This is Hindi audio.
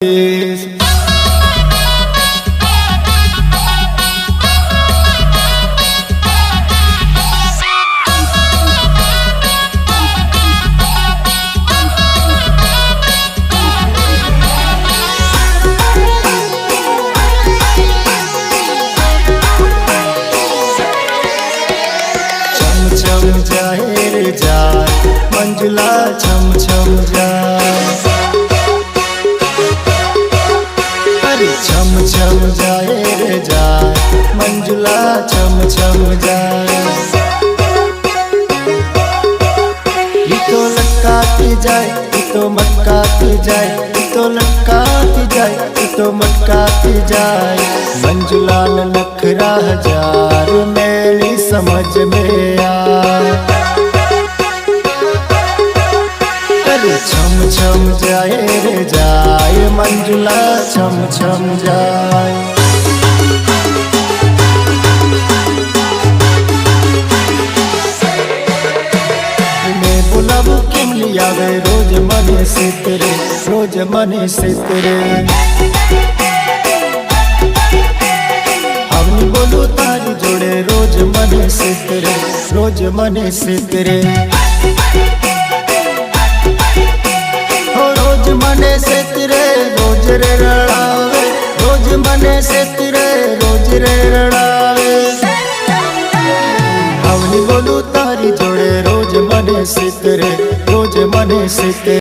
छम जाए रे जाए मंजुला छम छम जाए, अरे छम छम जाए रे जाए मंजुला छम छम जाए। ये तो लटका के जाए, ये तो मटका के जाए, ये तो लटका के जाए, ये तो मटका के जाए। मंजुला न नखरा हजार मेरी समझ में आए, अरे छम छम जाए रे जाए मंजुला छम छम जाए। मैं बुलाबू किम लिया वे रोज मने से तेरे, रोज मने से तेरे। हमनी बोलू तारी जोड़े रोज मने से तेरे, रोज मने से तेरे। रोज मने से तेरे रोज रे रड़ावे, रोज मने से तेरे रोज रे रड़ावे। हमनी बोलू तारी जोड़े रोज मने से तेरे, रोज मने से तेरे।